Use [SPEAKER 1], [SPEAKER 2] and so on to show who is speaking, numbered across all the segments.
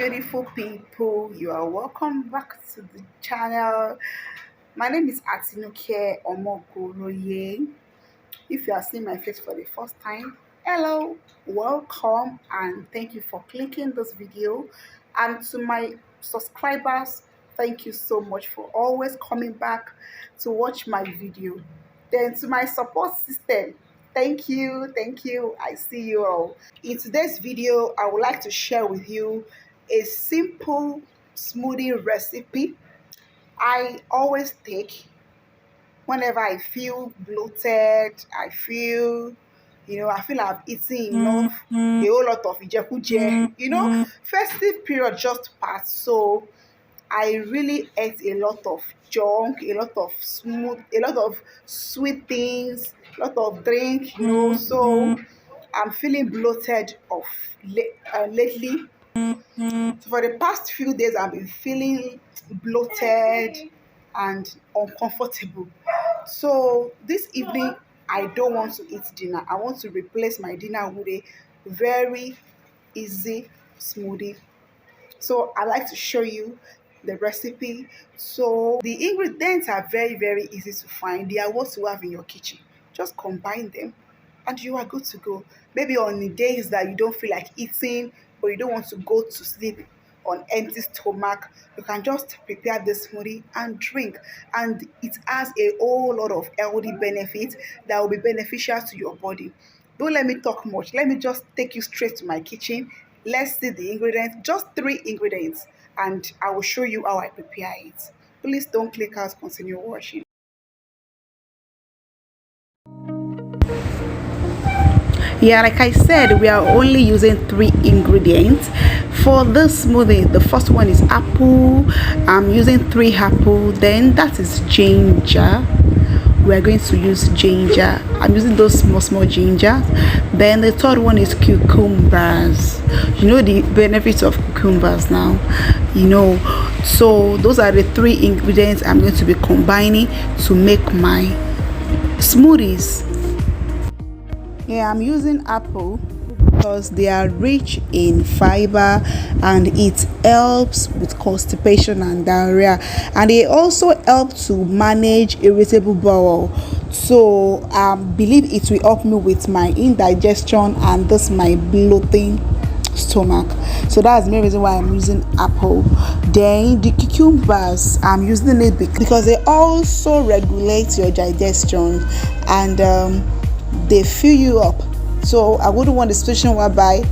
[SPEAKER 1] beautiful people. You are welcome back to the channel. My name is Atinuke Omogoroye. If you are seeing my face for the first time, hello, welcome, and thank you for clicking this video. And to my subscribers, thank you so much for always coming back to watch my video. Then to my support system, thank you. I see you all. In today's video, I would like to share with you a simple smoothie recipe I always take whenever I feel bloated, I feel I've eaten enough, a whole lot of ijekuje. Festive period just passed, so I really ate a lot of junk, a lot of sweet things, a lot of drink, so I'm feeling bloated lately. So for the past few days, I've been feeling bloated and uncomfortable. So this evening, I don't want to eat dinner. I want to replace my dinner with a very easy smoothie. So I like to show you the recipe. So the ingredients are very, very easy to find. They are what you have in your kitchen. Just combine them and you are good to go. Maybe on the days that you don't feel like eating or you don't want to go to sleep on empty stomach, you can just prepare this smoothie and drink. And it has a whole lot of healthy benefits that will be beneficial to your body. Don't let me talk much. Let me just take you straight to my kitchen. Let's see the ingredients, just three ingredients, and I will show you how I prepare it. Please don't click out, continue watching. Yeah, like I said, we are only using three ingredients for this smoothie. The first one is apple. I'm using three apple. Then that is ginger. We're going to use ginger. I'm using those small ginger. Then the third one is cucumbers. You know the benefits of cucumbers now, so those are the three ingredients I'm going to be combining to make my smoothies. Yeah, I'm using apple because they are rich in fiber and it helps with constipation and diarrhea, and they also help to manage irritable bowel. So I believe it will help me with my indigestion and this my bloating stomach. So that's the main reason why I'm using apple. Then the cucumbers, I'm using it because they also regulate your digestion and they fill you up. So I wouldn't want a situation whereby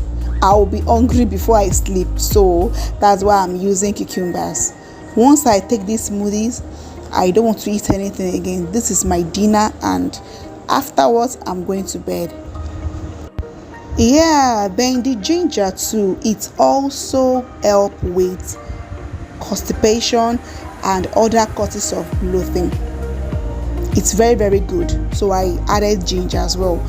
[SPEAKER 1] I will be hungry before I sleep. So that's why I'm using cucumbers. Once I take these smoothies, I don't want to eat anything again. This is my dinner, and afterwards I'm going to bed. Yeah, then the ginger too, it also help with constipation and other causes of bloating. It's very, very good. So I added ginger as well.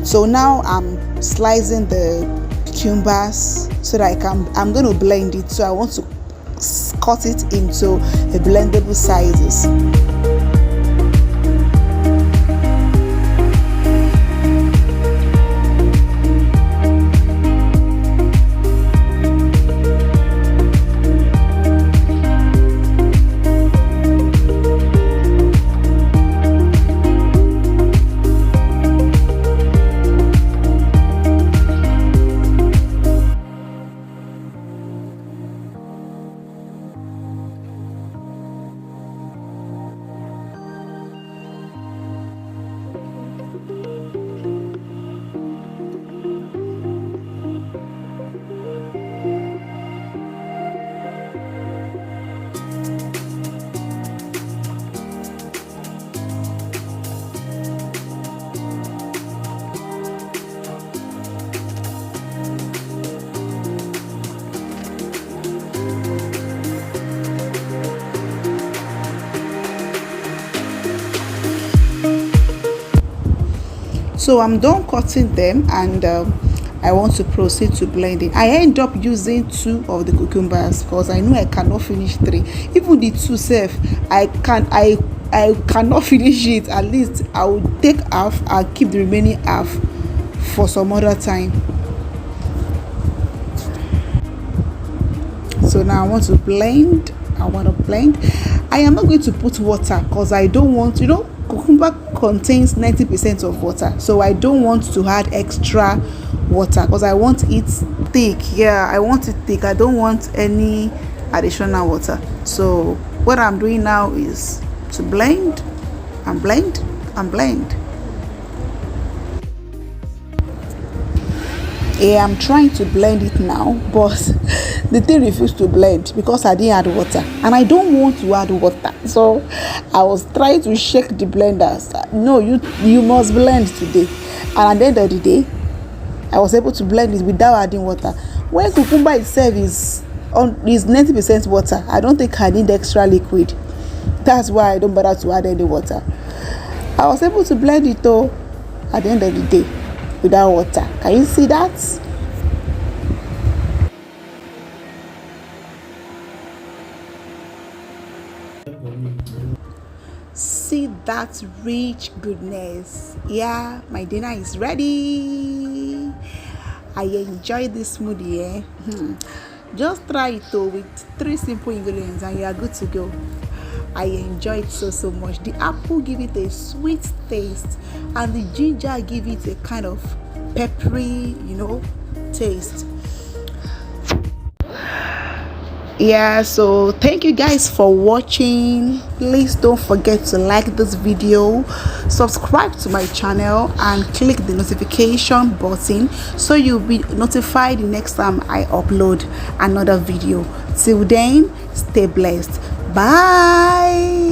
[SPEAKER 1] So now I'm slicing the cucumbers so that I'm going to blend it. So I want to cut it into a blendable sizes. So I'm done cutting them, and I want to proceed to blending. I end up using 2 of the cucumbers because I know I cannot finish 3. Even the 2 self, I cannot finish it. At least I will take half and keep the remaining half for some other time. So now I want to blend. I am not going to put water because I don't want, cucumber contains 90% of water, so I don't want to add extra water because I want it thick. Yeah, I want it thick. I don't want any additional water. So what I'm doing now is to blend and blend and blend. Yeah, I'm trying to blend it now, but the thing refused to blend because I didn't add water, and I don't want to add water. So I was trying to shake the blenders. No, you must blend today. And at the end of the day, I was able to blend it without adding water. When cucumber itself is 90% water, I don't think I need extra liquid. That's why I don't bother to add any water. I was able to blend it though at the end of the day without water. Can you see that? See that rich goodness. Yeah, my dinner is ready. I enjoy this smoothie. Just try it though with 3 simple ingredients and you are good to go. I enjoy it so much. The apple give it a sweet taste, and the ginger give it a kind of peppery, taste. Yeah, so thank you guys for watching. Please don't forget to like this video, subscribe to my channel, and click the notification button so you'll be notified the next time I upload another video. Till then, stay blessed. Bye.